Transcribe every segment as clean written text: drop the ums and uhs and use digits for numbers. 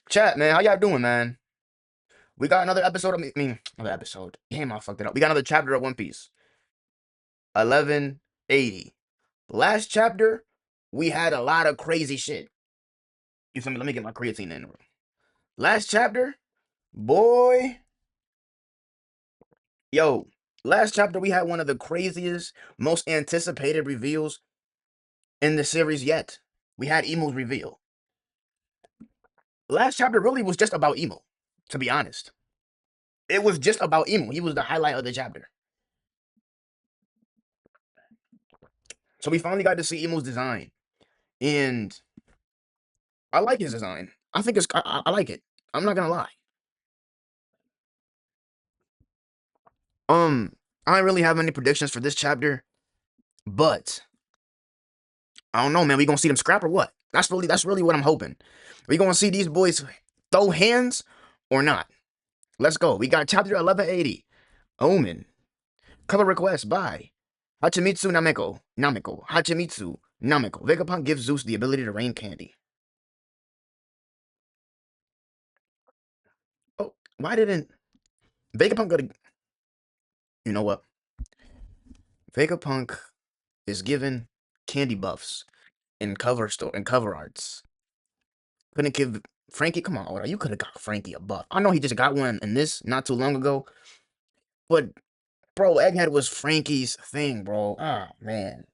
Chat, man, how y'all doing, man? We got another episode of another episode. Damn, I fucked it up. We got another chapter of One Piece. 1180. Last chapter, we had a lot of crazy shit. You feel me? Let me get my creatine in. Last chapter, boy, yo, last chapter we had one of the craziest, most anticipated reveals in the series yet. We had Emu's reveal. Last chapter really was just about Emu, to be honest. It was just about Emu. He was the highlight of the chapter. So we finally got to see Emu's design, and I like his design. I think I like it. I'm not gonna lie. Um, I don't really have any predictions for this chapter, but I don't know, man. We gonna see them scrap or what? That's really what I'm hoping. We gonna see these boys throw hands or not? Let's go. We got chapter 1180. Omen. Color request by Hachimitsu Nameko. Hachimitsu Nameko. Vegapunk gives Zeus the ability to rain candy. Oh, why didn't Vegapunk go to? You know what? Vegapunk is given candy buffs in cover arts. Couldn't give Frankie. Come on, Oda. You could have got Frankie a buff. I know he just got one in this not too long ago, but bro, Egghead was Frankie's thing, bro. Ah, man.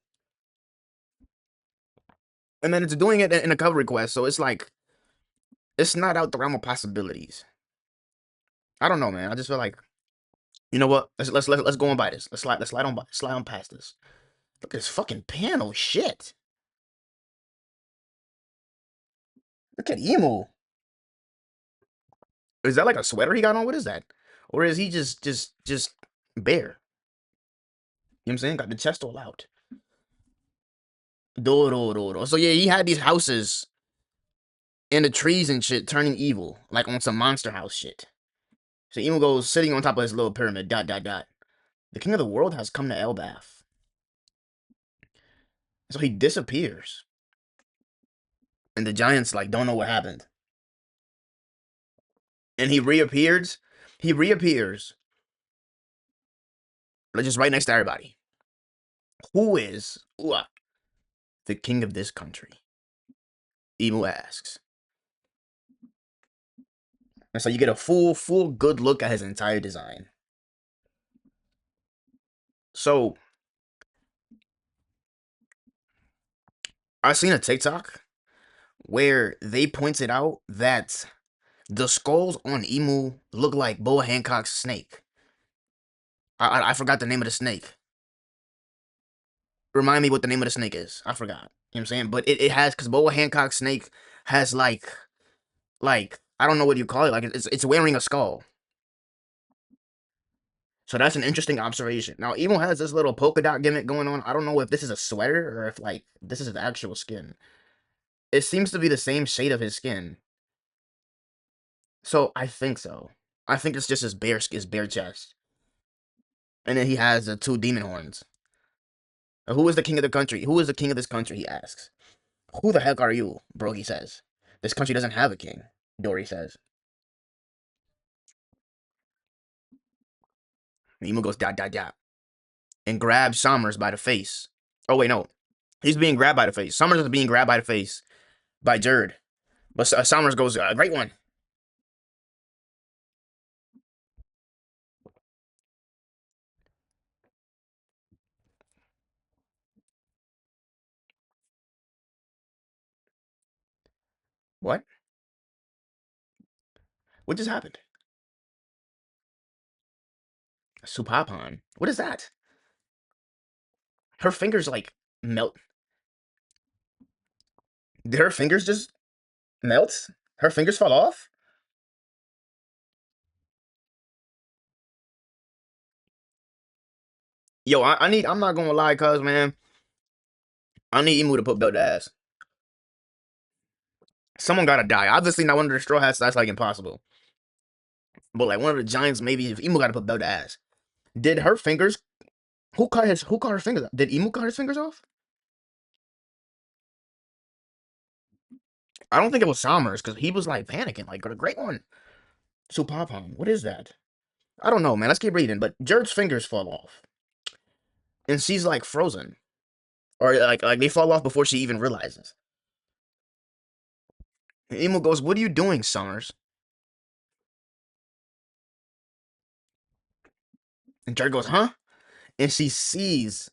And then it's doing it in a cover request, so it's like it's not out the realm of possibilities. I don't know, man. I just feel like you know what? Let's go on by this. Let's slide on past this. Look at this fucking panel, shit. Look at Emo. Is that like a sweater he got on? What is that? Or is he just bare? You know what I'm saying? Got the chest all out. Do. So yeah, he had these houses and the trees and shit turning evil, like on some monster house shit. So Emo goes sitting on top of his little pyramid. Dot dot dot. The king of the world has come to Elbath. So he disappears, and the giants like don't know what happened. And he reappears. He reappears, just right next to everybody. Who is the king of this country? Emo asks. And so you get a full good look at his entire design. So I seen a TikTok where they pointed out that the skulls on Emu look like Boa Hancock's snake. I forgot the name of the snake. Remind me what the name of the snake is. I forgot. You know what I'm saying? But it has because Boa Hancock's snake has like I don't know what you call it. Like it's wearing a skull. So that's an interesting observation. Now Emo has this little polka dot gimmick going on. I don't know if this is a sweater or if like this is his actual skin. It seems to be the same shade of his skin. So I think so. I think it's just his bare chest. And then he has the two demon horns. Who is the king of the country? Who is the king of this country? He asks. Who the heck are you? Brogy says. This country doesn't have a king. Dory says. Emo goes dot dot dot and grabs Summers by the face. Oh wait, no, he's being grabbed by the face. Summers is being grabbed by the face by Jerd, but Summers goes, "Great one." What? What just happened? Supapan. What is that? Her fingers like melt. Did her fingers just melt? Her fingers fall off? Yo, I need. I'm not gonna lie, cuz man. I need Emu to put belt to ass. Someone gotta die. Obviously, not one of the straw hats. That's like impossible. But like one of the giants, maybe if Emu gotta put belt to ass. Did her fingers? Who cut her fingers off? Did Emu cut his fingers off? I don't think it was Summers because he was like panicking, like the great one. Supapon, what is that? I don't know, man. Let's keep reading. But Jert's fingers fall off, and she's like frozen, or like they fall off before she even realizes. And Emo goes, "What are you doing, Summers?" And Jert goes, "Huh?" And she sees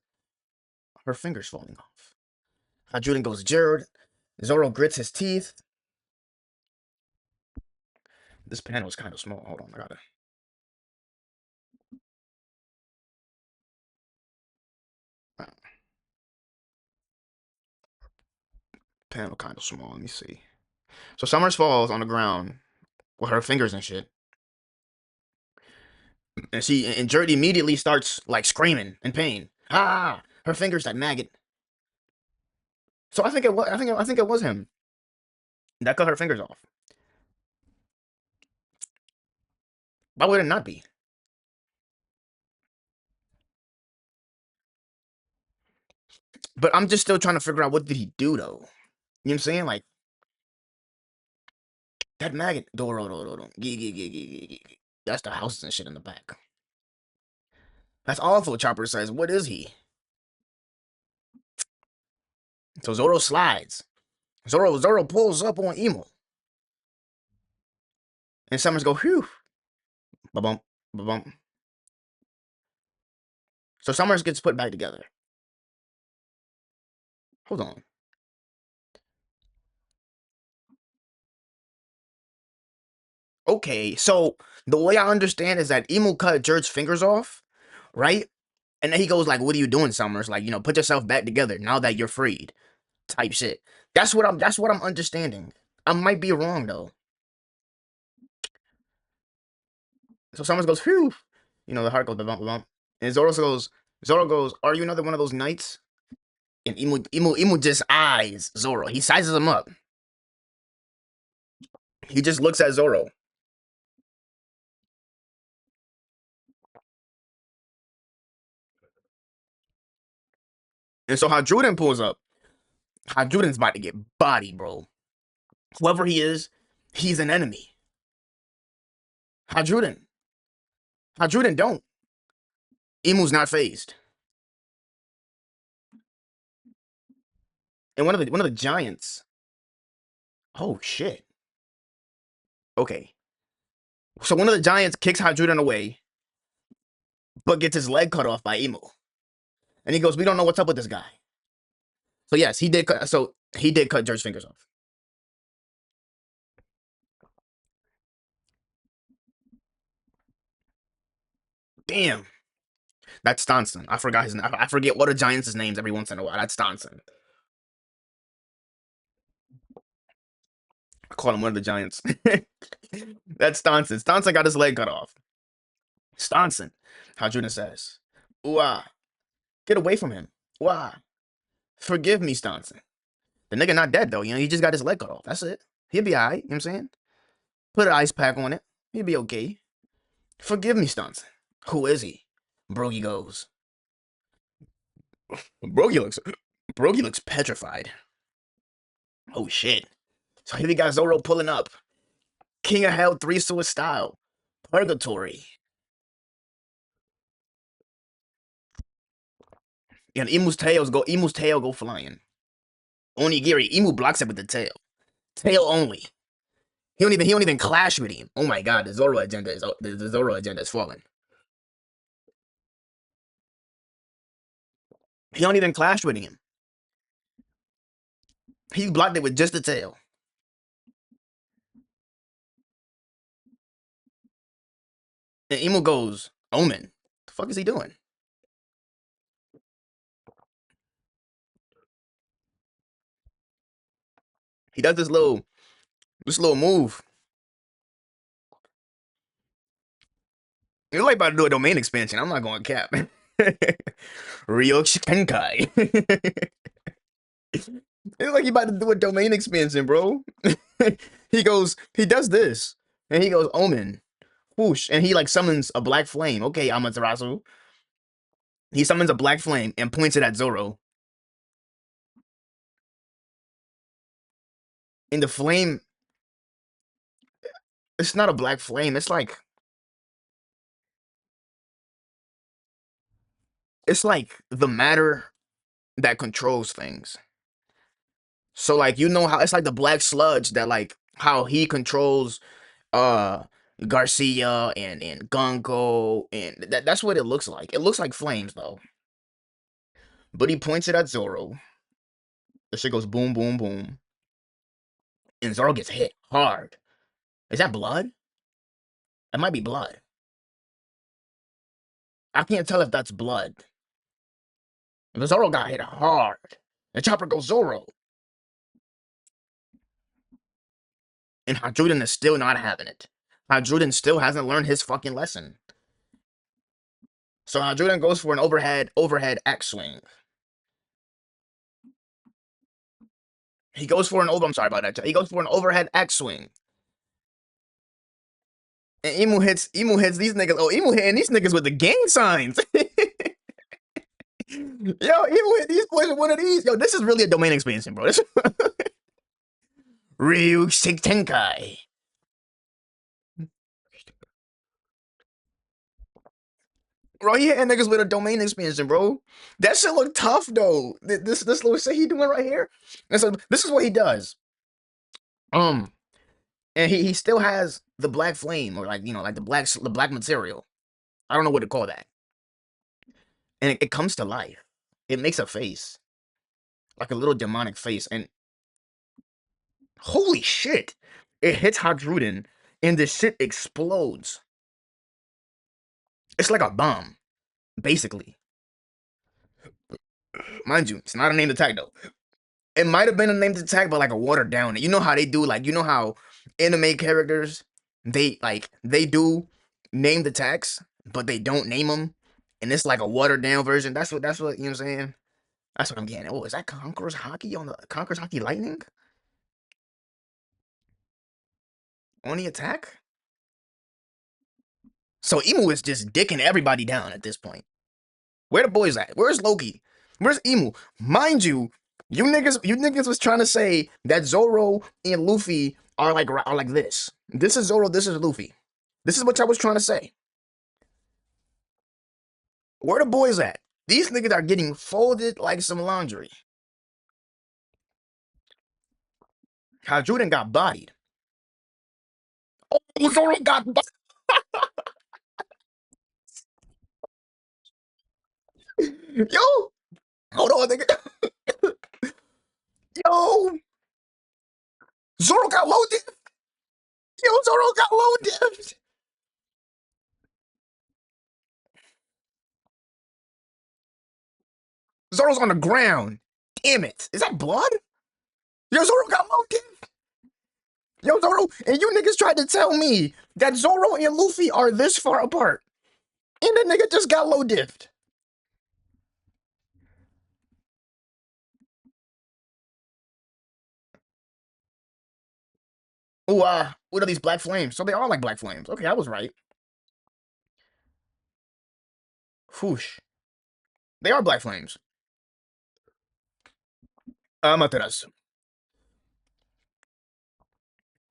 her fingers falling off. Hadouken goes, "Jert." Zoro grits his teeth. This panel is kind of small. Hold on, I gotta. Uh, panel kind of small. Let me see. So Summers falls on the ground with her fingers and shit, and Jert immediately starts like screaming in pain. Ah, her fingers that maggot. So I think it was. I think it was him that cut her fingers off. Why would it not be? But I'm just still trying to figure out what did he do though. You know what I'm saying? Like that maggot. That's the houses and shit in the back. That's awful. Chopper says, "What is he?" So Zoro slides. Zoro pulls up on Emo, and Summers go, "Whew, ba bump, ba bump." So Summers gets put back together. Hold on. Okay, so the way I understand is that Emo cut Jert's fingers off, right? And then he goes like, "What are you doing, Summers? Like, put yourself back together now that you're freed." Type shit. That's what I'm understanding. I might be wrong though. So Summers goes, "Phew." The heart goes bump bump. And Zoro goes, "Are you another one of those knights?" And Emu just eyes Zoro. He sizes him up. He just looks at Zoro. And so Hadouken pulls up. Hadouken's about to get bodied, bro. Whoever he is, he's an enemy. Hadouken. Hadouken don't. Emu's not phased. And one of the giants. Oh shit. Okay. So one of the giants kicks Hadouken away, but gets his leg cut off by Emu. And he goes, "We don't know what's up with this guy." So yes, he did cut. So he did cut George's fingers off. Damn, that's Stanson. I forgot his name. I forget what a giant's names every once in a while. That's Stanson. I call him one of the giants. That's Stanson. Stanson got his leg cut off. Stanson. Hajuna says, "Ooh, get away from him. Ooh, forgive me, Stanson." The nigga not dead though. He just got his leg cut off. That's it. He'll be alright. You know what I'm saying? Put an ice pack on it. He'll be okay. Forgive me, Stanson. Who is he? Brogy goes. Brogy looks. Brogy looks petrified. Oh shit. So here we got Zoro pulling up. King of Hell 3 Sword style. Purgatory. And Emu's tail go flying. Onigiri, Emu blocks it with the tail. Tail only. He don't even clash with him. Oh my god, the Zoro agenda is falling. He don't even clash with him. He blocked it with just the tail. And Emu goes, "Omen. The fuck is he doing?" He does this little move. He's like about to do a domain expansion. I'm not going cap. Ryoshi Kenkai. It's like he about to do a domain expansion, bro. He does this, and he goes, "Omen, whoosh," and he like summons a black flame. Okay, Amaterasu. He summons a black flame and points it at Zoro. And the flame, it's not a black flame. It's like the matter that controls things. So like you know how it's like the black sludge that like how he controls uh Garcia and Gungo and that's what it looks like. It looks like flames though. But he points it at Zoro. The shit goes boom boom boom. And Zoro gets hit hard. Is that blood? It might be blood. I can't tell if that's blood. But Zoro got hit hard. The chopper goes Zoro. And Hadruden is still not having it. Hadruden still hasn't learned his fucking lesson. So Hadruden goes for an overhead X swing. He goes for an over. I'm sorry about that. He goes for an overhead X swing. And Emu hits these niggas. Oh, Emu hitting these niggas with the gang signs. Yo, Emu hit these boys with one of these. Yo, this is really a domain expansion, bro. This Ryu Tenkai. Bro, he hitting niggas with a domain expansion, bro. That shit look tough though. This little shit he doing right here. And so this is what he does. Um, and he still has the black flame or like like the black material. I don't know what to call that. And it comes to life. It makes a face, like a little demonic face, and holy shit! It hits Hadruden, and the shit explodes. It's like a bomb, basically. Mind you, it's not a named attack though. It might have been a named attack, but like a watered down. You know how they do, like you know how anime characters they do named attacks, but they don't name them, and it's like a watered down version. That's what you know what I'm saying. That's what I'm getting. Oh, is that Conqueror's Hockey on the Conqueror's Hockey Lightning on the attack? So Emu is just dicking everybody down at this point. Where the boys at? Where's Loki? Where's Emu? Mind you, you niggas was trying to say that Zoro and Luffy are like this. This is Zoro, this is Luffy. This is what I was trying to say. Where the boys at? These niggas are getting folded like some laundry. Hajuden got bodied. Oh, Zoro got Yo, hold on, nigga. Yo, Zoro got loaded. Yo, Zoro got loaded. Zoro's on the ground. Damn it. Is that blood? Yo, Zoro got loaded. Yo, Zoro, and you niggas tried to tell me that Zoro and Luffy are this far apart. And the nigga just got low diffed. Oh, what are these black flames? So they are like black flames. Okay, I was right. Whoosh. They are black flames. Amaterasu.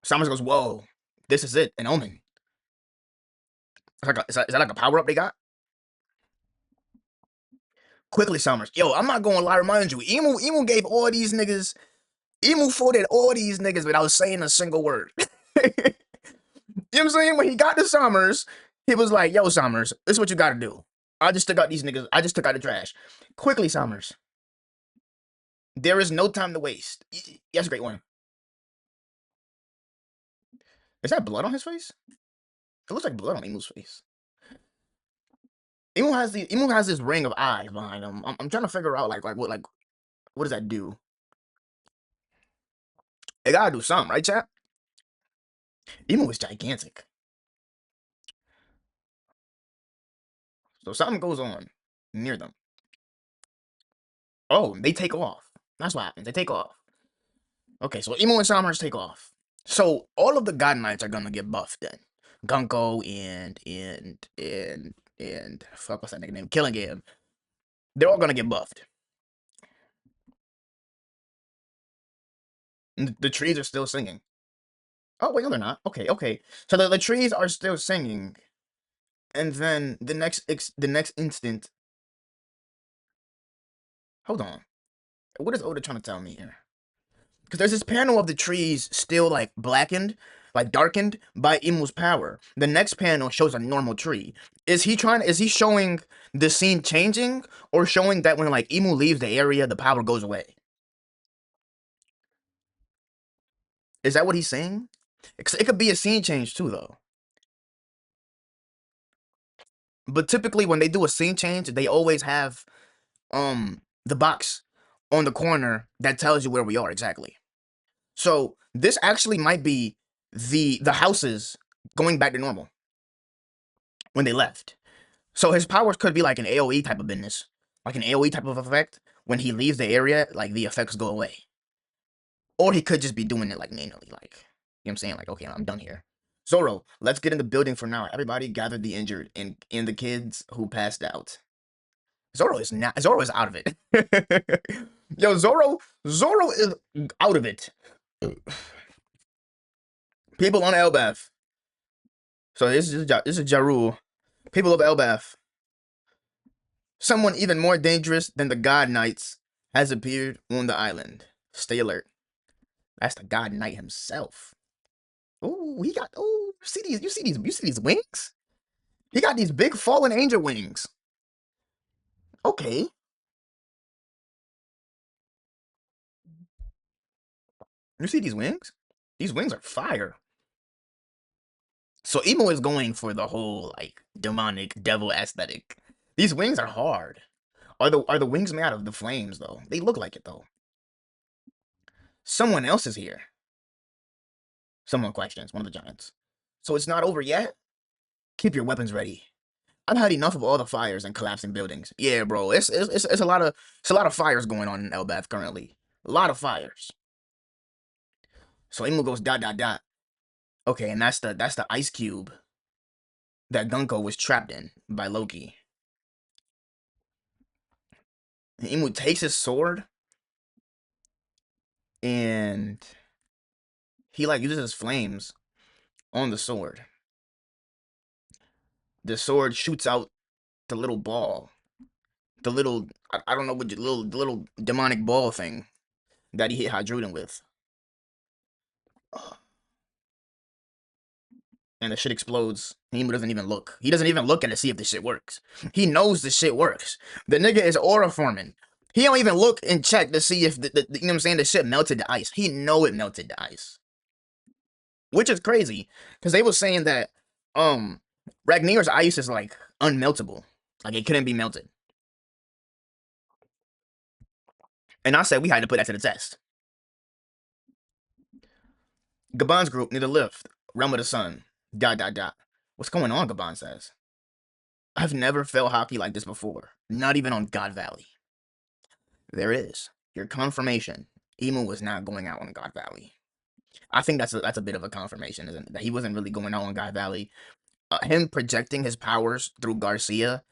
Samus goes, whoa, this is it, an omen. Is that like a power up they got? Quickly, Summers. Yo, I'm not gonna lie, remind you, Emu gave all these niggas, Emu folded all these niggas without saying a single word. You know what I'm saying? When he got to Summers, he was like, yo, Summers, this is what you gotta do. I just took out these niggas. I just took out the trash. Quickly, Summers. There is no time to waste. Yes, great one. Is that blood on his face? It looks like blood on Emu's face. Emu has this ring of eyes behind him. I'm trying to figure out what does that do? It gotta do something, right, chat? Emu is gigantic. So something goes on near them. Oh, they take off. That's what happens. They take off. Okay, so Emu and Summers take off. So all of the God Knights are gonna get buffed then. Gunko and fuck what's that nigga name? Killingham. They're all gonna get buffed. The trees are still singing. Oh wait, no, they're not. Okay, okay. So the trees are still singing, and then the next instant. Hold on. What is Oda trying to tell me here? Because there's this panel of the trees still like blackened, like darkened by Imu's power. The next panel shows a normal tree. Is he showing the scene changing or showing that when like Imu leaves the area, the power goes away? Is that what he's saying? It could be a scene change too though. But typically when they do a scene change, they always have the box on the corner that tells you where we are exactly. So this actually might be the houses going back to normal when they left. So his powers could be like an AoE type of business, like an AoE type of effect. When he leaves the area, like the effects go away. Or he could just be doing it like manually, like, you know what I'm saying? Like, okay, I'm done here. Zoro, let's get in the building for now. Everybody gather the injured and the kids who passed out. Zoro is out of it. Yo, Zoro is out of it. People on Elbaf. So this is Jaru. People of Elbaf. Someone even more dangerous than the God Knights has appeared on the island. Stay alert. That's the God Knight himself. Oh, he got you see these wings? He got these big fallen angel wings. Okay. You see these wings? These wings are fire. So Emo is going for the whole like demonic devil aesthetic. These wings are hard. Are the wings made out of the flames though? They look like it though. Someone else is here. Someone questions, one of the giants. So it's not over yet? Keep your weapons ready. I've had enough of all the fires and collapsing buildings. Yeah, bro, it's a lot of fires going on in Elbath currently. A lot of fires. So Emu goes dot dot dot. Okay, and that's the ice cube that Gunko was trapped in by Loki. And Emu takes his sword and he like uses his flames on the sword. The sword shoots out the little ball. The little I don't know what the little demonic ball thing that he hit Hadruden with. And the shit explodes. He doesn't even look. He doesn't even look at it to see if the shit works. He knows the shit works. The nigga is aura forming. He don't even look and check to see if you know what I'm saying, the shit melted the ice. He know it melted the ice. Which is crazy. Because they was saying that Ragnir's ice is like unmeltable. Like it couldn't be melted. And I said we had to put that to the test. Gabon's group near the lift. Realm of the Sun. Dot dot dot. What's going on, Gabon says. I've never felt hockey like this before. Not even on God Valley. There is. Your confirmation. Emu was not going out on God Valley. I think that's a bit of a confirmation, isn't it? That he wasn't really going out on God Valley. Him projecting his powers through Garcia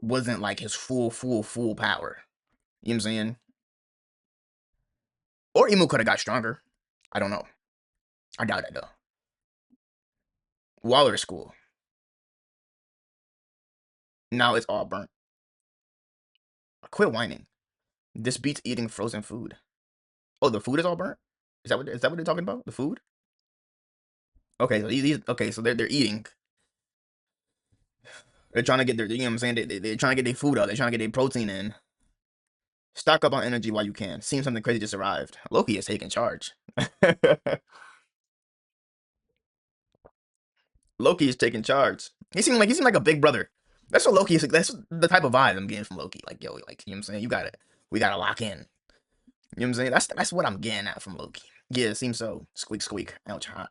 wasn't like his full power. You know what I'm saying? Or Emu could have got stronger. I don't know. I doubt it though. Waller School. Now it's all burnt. Quit whining. This beats eating frozen food. Oh, the food is all burnt? Is that what they're talking about? The food? Okay, so okay, so they're eating. They're trying to get their, you know what I'm saying? They're trying to get their food out. They're trying to get their protein in. Stock up on energy while you can. Seems something crazy just arrived. Loki is taking charge. Loki is taking charge. He seemed like a big brother. That's what Loki is. That's the type of vibe I'm getting from Loki. Like, yo, like, you know what I'm saying? We gotta lock in. You know what I'm saying? That's what I'm getting at from Loki. Yeah, it seems so. Squeak, squeak. Ouch, hot.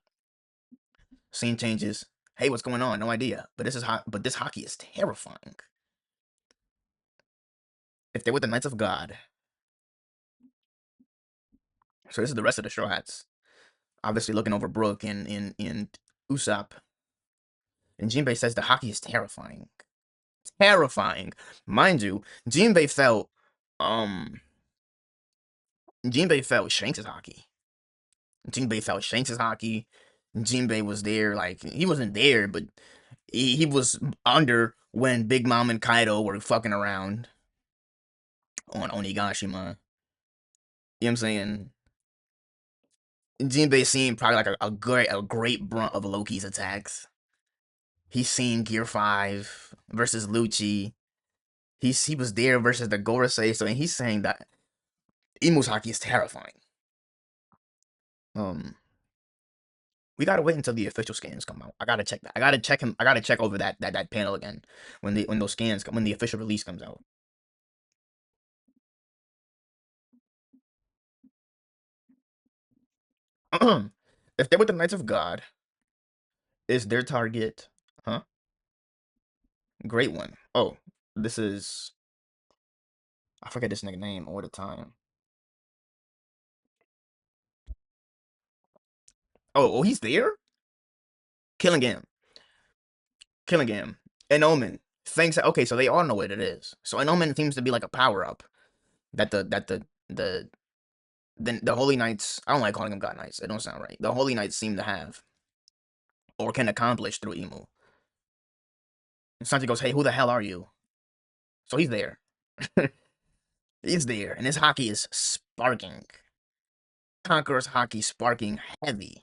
Scene changes. Hey, what's going on? No idea. But this is hot. But this hockey is terrifying. If they were the Knights of God. So this is the rest of the Straw Hats. Obviously looking over Brook and Usopp. And Jinbei says the hockey is terrifying. Terrifying. Mind you, um Jinbei felt Shanks' hockey. Jinbei felt Shanks' hockey. Jinbei was there, like he wasn't there, but he was under when Big Mom and Kaido were fucking around on Onigashima. You know what I'm saying? Jinbei seen probably like a great brunt of Loki's attacks. He's seen Gear 5 versus Lucci. He was there versus the Gorosei, so and he's saying that Imu's hockey is terrifying. Um, we gotta wait until the official scans come out. I gotta check that. I gotta check him. I gotta check over that panel again when those scans come, when the official release comes out. If they're with the Knights of God, is their target? Huh? Great one. Oh, this is, I forget this nigga name all the time. Oh, he's there. Killingham. Killingham. And Omen. Thanks. Okay, so they all know what it is. So an Omen seems to be like a power up that the the Holy Knights. I don't like calling them God Knights. It don't sound right. The Holy Knights seem to have or can accomplish through Emu. And Sanji goes, "Hey, who the hell are you?" So he's there. He's there, and his hockey is sparking. Conqueror's hockey sparking heavy.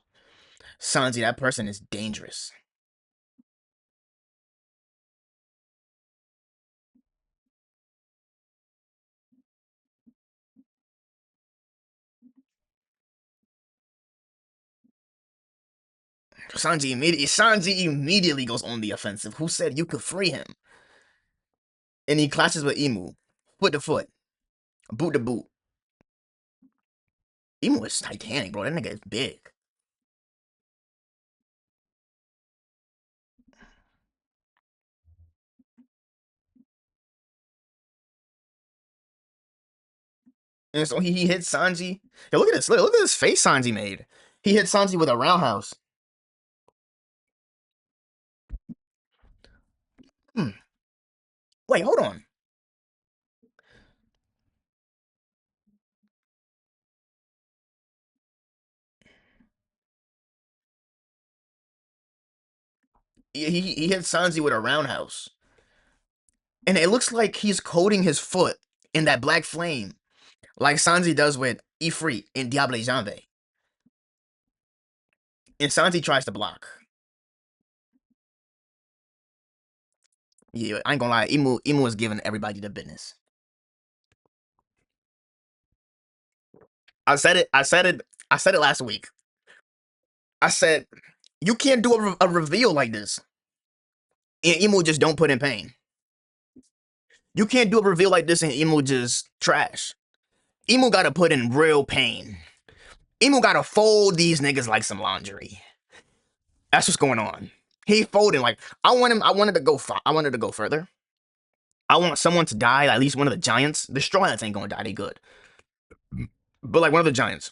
Sanji, that person is dangerous. Sanji immediately goes on the offensive. Who said you could free him? And he clashes with Emu. Foot to foot. Boot to boot. Emu is Titanic, bro. That nigga is big. And so he hit Sanji. Yo, look at this. Look at this face Sanji made. He hit Sanji with a roundhouse. Hmm. Wait, hold on. He hit Sanji with a roundhouse. And it looks like he's coating his foot in that black flame. Like Sanji does with Ifrit in Diable Jambe. And Sanji tries to block. Yeah, I ain't gonna lie. Emu is giving everybody the business. I said it. I said it. I said it last week. I said you can't do a reveal like this. And Emu just don't put in pain. You can't do a reveal like this and Emu just trash. Emu gotta put in real pain. Emu gotta fold these niggas like some laundry. That's what's going on. He folding like I want him. I wanted to go. I wanted to go further. I want someone to die. At least one of the giants. The Straw Hats ain't gonna die. They good. But like one of the giants.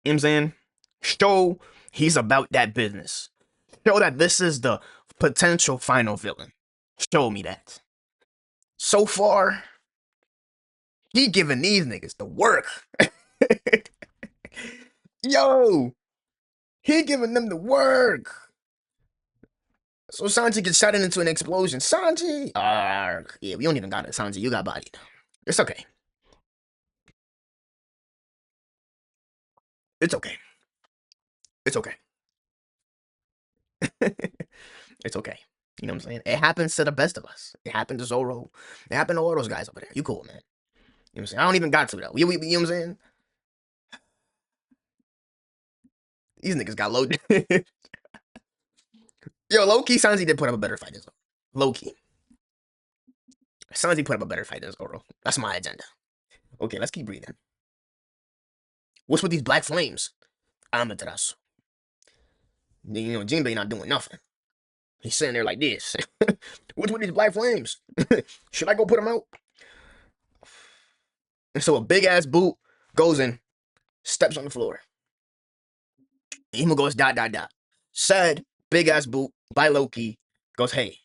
You know what I'm saying? Show he's about that business. Show that this is the potential final villain. Show me that. So far, he giving these niggas the work. Yo, he giving them the work. So Sanji gets shot into an explosion. Sanji! Yeah, we don't even got it. Sanji, you got bodied. It's okay. It's okay. It's okay. It's okay. You know what I'm saying? It happens to the best of us. It happened to Zoro. It happened to all those guys over there. You cool, man. You know what I'm saying? I don't even got to, though. You know what I'm saying? These niggas got loaded. Yo, low-key, Sanji did put up a better fight than Zoro. Low-key. Sanji put up a better fight than Zoro. That's my agenda. Okay, let's keep breathing. What's with these black flames? Amaterasu. You know, Jinbei not doing nothing. He's sitting there like this. What's with these black flames? Should I go put them out? And so a big ass boot goes in, steps on the floor. Emo goes dot dot dot. Said big ass boot by Loki goes, hey,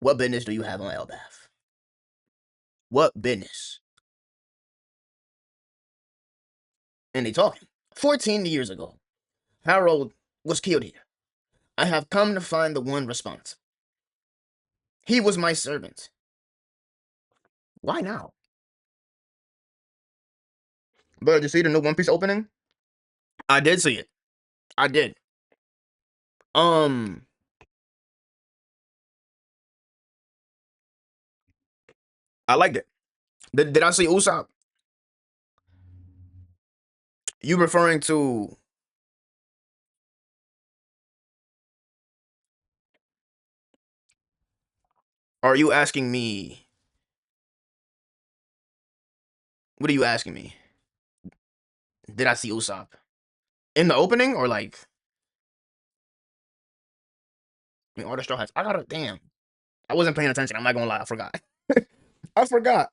what business do you have on Elbaf? What business? And they talking. 14 years ago, Harold was killed here. I have come to find the one responsible. He was my servant. Why now? But did you see the new One Piece opening? I did see it. I did. Um, I liked it. Did I see Usopp? You referring to? Are you asking me? What are you asking me? Did I see Usopp in the opening or like? I mean, all the straw hats. I gotta damn. I wasn't paying attention. I'm not gonna lie. I forgot. I forgot.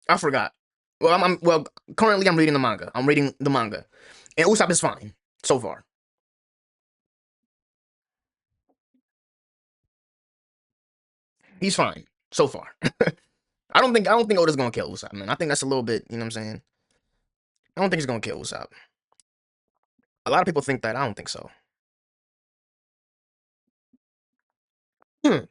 I forgot. Well, well. Currently, I'm reading the manga. I'm reading the manga, and Usopp is fine so far. He's fine so far. I don't think Oda's gonna kill Usopp, man. I think that's a little bit. You know what I'm saying? I don't think he's gonna kill Usopp. A lot of people think that. I don't think so. Hmm.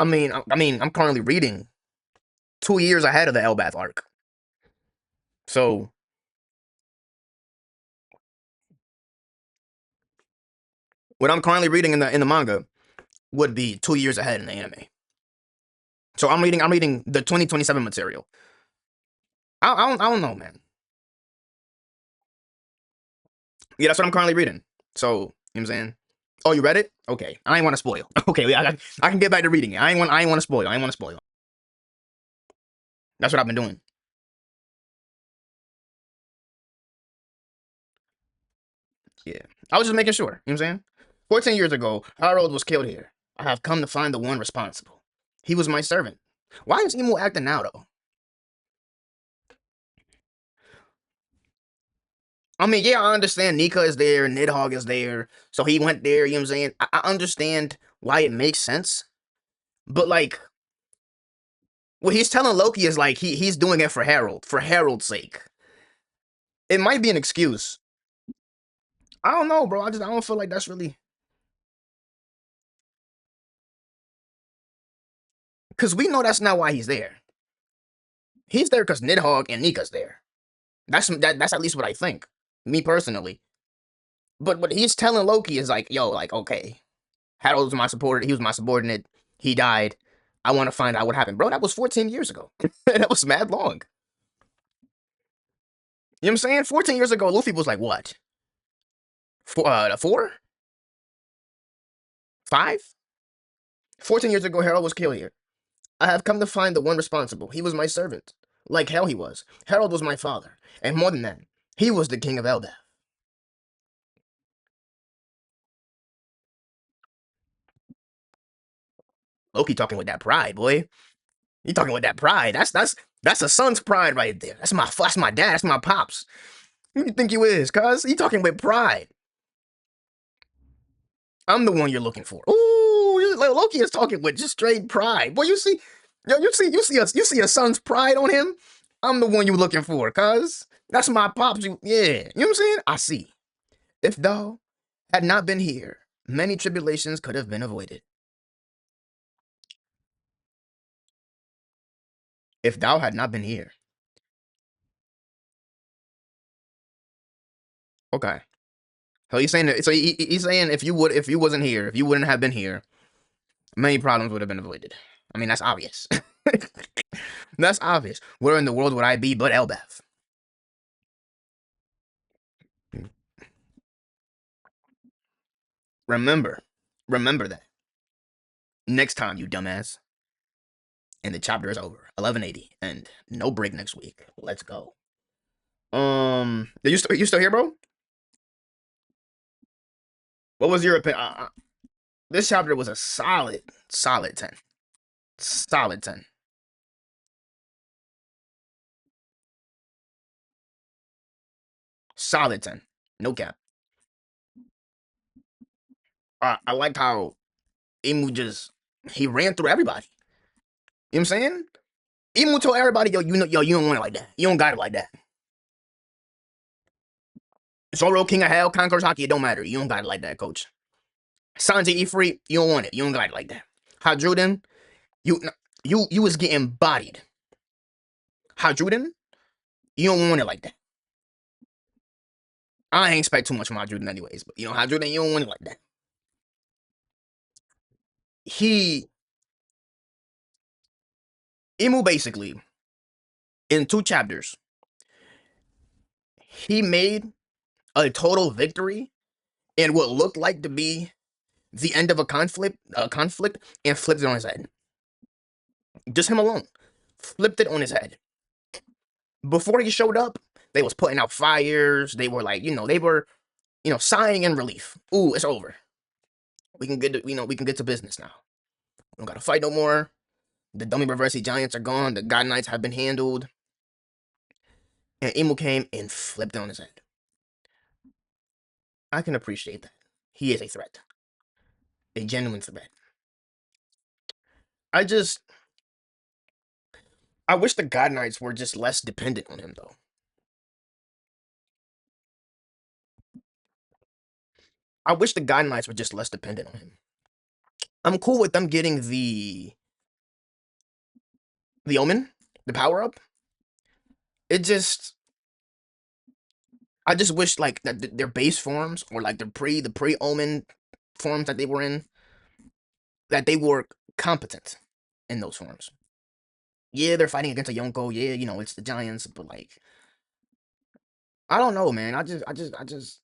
I'm currently reading 2 years ahead of the Elbath arc. So what I'm currently reading in the manga would be 2 years ahead in the anime. So I'm reading the 2027 material. I don't know, man. Yeah, that's what I'm currently reading. So, you know what I'm saying? Oh, you read it? Okay. I ain't want to spoil. Okay, I can get back to reading it. I ain't want to spoil. I ain't want to spoil. That's what I've been doing. Yeah. I was just making sure. You know what I'm saying? 14 years ago, Harold was killed here. I have come to find the one responsible. He was my servant. Why is Emo acting now, though? I mean, yeah, I understand Nika is there, Nidhogg is there, so he went there, you know what I'm saying? I understand why it makes sense, but like, what he's telling Loki is like he's doing it for Harold's sake. It might be an excuse. I don't know, bro. I don't feel like that's really because we know that's not why he's there. He's there because Nidhogg and Nika's there. That's at least what I think, me personally. But what he's telling Loki is like, yo, like, okay, Harold was my supporter. He was my subordinate. He died. I want to find out what happened, bro. That was 14 years ago. That was mad long. You know what I'm saying? 14 years ago, Luffy was like what? Four, 5? 14 years ago, Harold was killed here. I have come to find the one responsible. He was my servant. Like hell he was. Harold was my father. And more than that, he was the king of Elbaf. Loki talking with that pride, boy. He talking with that pride. That's a son's pride right there. That's my dad. That's my pops. Who you think you is, cuz? He talking with pride. I'm the one you're looking for. Ooh, Loki is talking with just straight pride. Boy, you see, yo, you see a son's pride on him. I'm the one you looking for, cuz. That's my pops. Yeah, you know what I'm saying? I see. If thou had not been here, many tribulations could have been avoided. If thou had not been here. Okay. So he's saying that, so he's saying if you wasn't here, if you wouldn't have been here, many problems would have been avoided. I mean, that's obvious. That's obvious. Where in the world would I be but Elbaf? Remember. Remember that. Next time, you dumbass. And the chapter is over. 1180. And no break next week. Let's go. You still here, bro? What was your opinion? This chapter was a solid 10. Solid 10. Solid 10. No cap. I liked how Imu just he ran through everybody. You know what I'm saying? Imu told everybody, yo, you don't want it like that. You don't got it like that. Zoro, King of Hell, conquers hockey. It don't matter. You don't got it like that, coach. Sanji, Ifrit, you don't want it. You don't got it like that. Hadruden, you you was getting bodied. Hadruden, you don't want it like that. I ain't expect too much from Hadruden anyways, but Hadruden, you don't want it like that. He Imu basically in 2 chapters, he made a total victory in what looked like to be the end of a conflict, and flipped it on his head. Just him alone, flipped it on his head. Before he showed up, they was putting out fires. They were like, they were, sighing in relief. Ooh, it's over. We can get to, we can get to business now. We don't gotta fight no more. The dummy reversey giants are gone. The god knights have been handled. And Imu came and flipped it on his head. I can appreciate that. He is a threat, a genuine threat. I just, I wish the god knights were just less dependent on him though. I wish the god knights were just less dependent on him. I'm cool with them getting the omen, the power up. It just, I just wish like that their base forms or like the pre omen forms that they were in, that they were competent in those forms. Yeah, they're fighting against a Yonko. Yeah, it's the Giants, but like I don't know, man. I just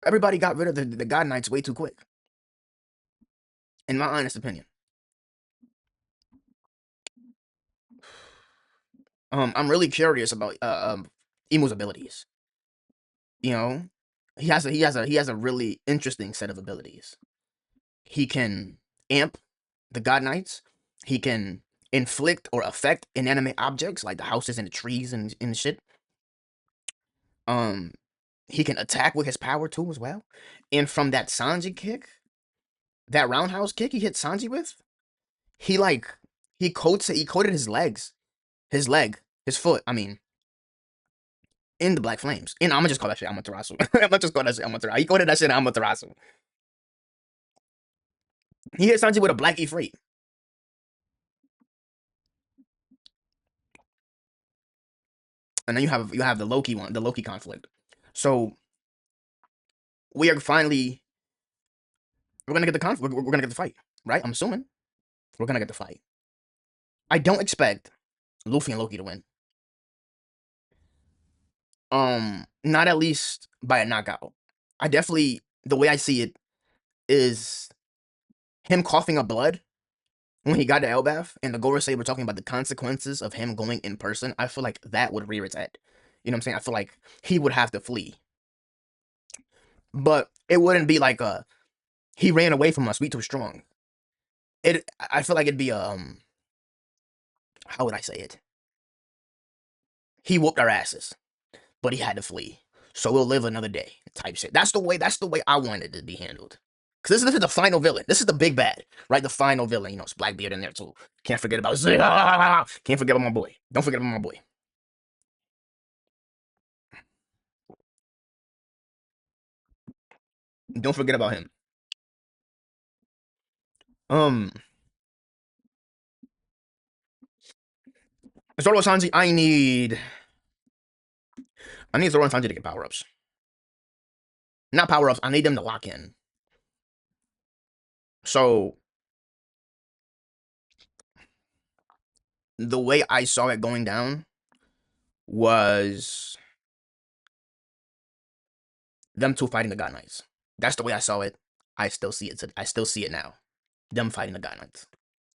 everybody got rid of the God Knights way too quick, in my honest opinion. I'm really curious about Emu's abilities. You know, he has a really interesting set of abilities. He can amp the God Knights. He can inflict or affect inanimate objects like the houses and the trees and shit. Um, he can attack with his power too as well. And from that Sanji kick, that roundhouse kick he hit Sanji with, he like he coated his legs, his leg, his foot. I mean, in the black flames. And I'm gonna just call that shit Amaterasu. I'm gonna just call that shit Amaterasu. He coated that shit Amaterasu. He hit Sanji with a black Ifrit. And then you have the Loki one, the Loki conflict. So we are finally we're gonna get the conflict. We're gonna get the fight, right? I'm assuming we're gonna get the fight. I don't expect Luffy and Loki to win. Not at least by a knockout. I definitely, the way I see it is him coughing up blood when he got to Elbaf, and the Gorosei were talking about the consequences of him going in person. I feel like that would rear its head. You know what I'm saying? I feel like he would have to flee, but it wouldn't be like he ran away from us. We too strong. I feel like it'd be how would I say it? He whooped our asses, but he had to flee. So we'll live another day. Type shit. That's the way. That's the way I wanted it to be handled. Because this is the final villain. This is the big bad, right? The final villain. It's Blackbeard in there too. Can't forget about Zig. Can't forget about my boy. Don't forget about my boy. Don't forget about him. Um, Zoro Sanji. I need Zoro and Sanji to get power ups. Not power ups. I need them to lock in. So the way I saw it going down was them two fighting the God Knights. That's the way I saw it. I still see it. I still see it now. Them fighting the God Knights.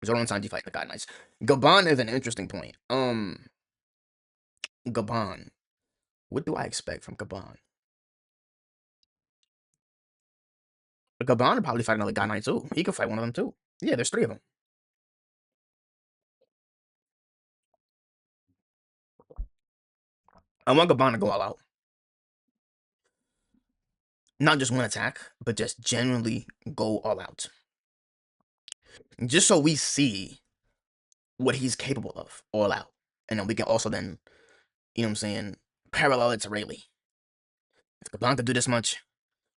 Zoro and Sanji fighting the God Knights. Gabon is an interesting point. Gabon. What do I expect from Gabon? Gabon would probably fight another God Knight too. He could fight one of them too. Yeah, there's 3 of them. I want Gabon to go all out. not just one attack, but just genuinely go all out. Just so we see what he's capable of all out. And then we can also then, you know what I'm saying, parallel it to Rayleigh. If Kablan can do this much,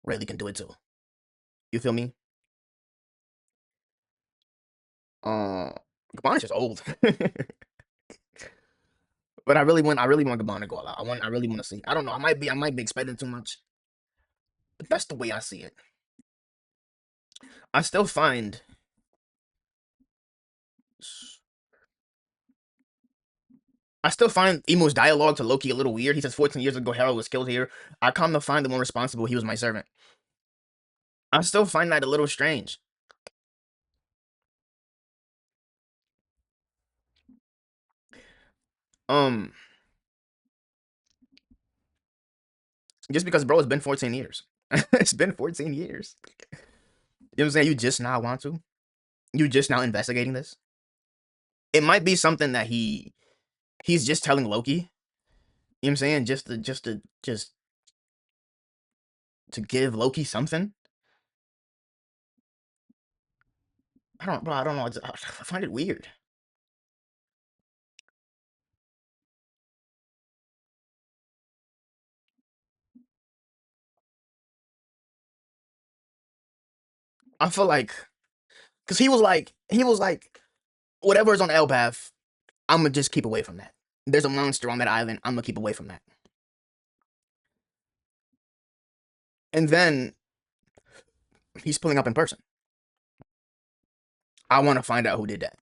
Rayleigh can do it too. You feel me? Kablan is just old. But I really want Gabbana to go all out. I really want to see. I don't know. I might be expecting too much. But that's the way I see it. I still find Emo's dialogue to Loki a little weird. He says 14 years ago Harold was killed here. I come to find the one responsible, he was my servant. I still find that a little strange. Um, just because bro, it's been 14 years. It's been 14 years. You know what I'm saying? You just now want to? You just now investigating this? It might be something that he's just telling Loki. You know what I'm saying? Just to give Loki something. I don't know. I find it weird. I feel like because he was like whatever is on Elbath, I'm gonna just keep away from that. There's a monster on that island. I'm gonna keep away from that. And then he's pulling up in person. I want to find out who did that.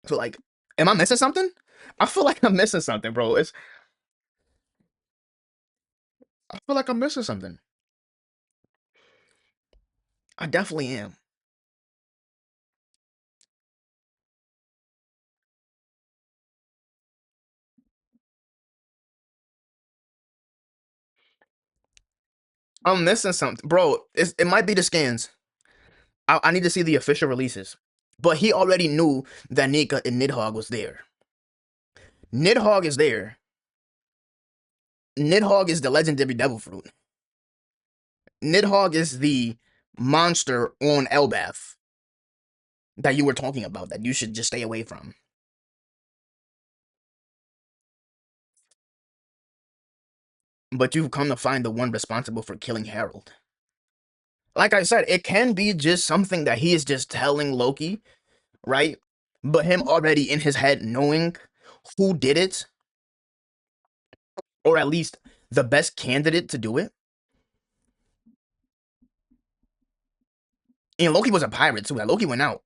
So like, am I missing something? I feel like I'm missing something, bro. I feel like I'm missing something. I definitely am. I'm missing something, bro. It might be the scans. I need to see the official releases. But he already knew that Nika and Nidhogg was there. Nidhogg is there. Nidhogg is the legendary devil fruit. Nidhogg is the monster on Elbath that you were talking about that you should just stay away from. But you've come to find the one responsible for killing Harold. Like I said, it can be just something that he is just telling Loki, right? But him already in his head knowing who did it, or at least the best candidate to do it. And Loki was a pirate too. Like Loki went out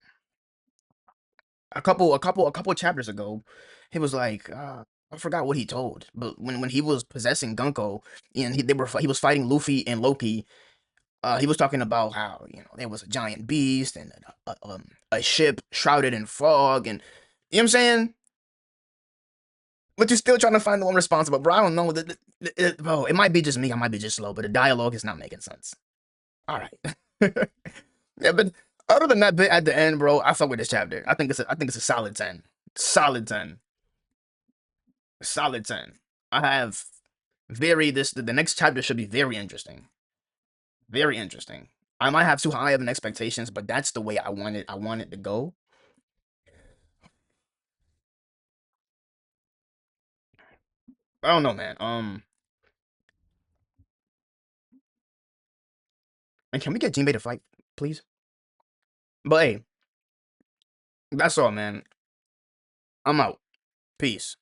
a couple chapters ago. He was like, I forgot what he told, but when he was possessing Gunko and he was fighting Luffy and Loki, he was talking about how there was a giant beast and a ship shrouded in fog, and you know what I'm saying. But you're still trying to find the one responsible, bro. I don't know. Bro, it might be just me. I might be just slow, but the dialogue is not making sense. All right. Yeah, but other than that bit at the end, bro, I fuck with this chapter. I think it's a solid 10. Solid 10. Solid 10. I have the next chapter should be very interesting. Very interesting. I might have too high of an expectations, but that's the way I want it to go. I don't know, man. And can we get Jinbei to fight, please? But hey, that's all, man. I'm out. Peace.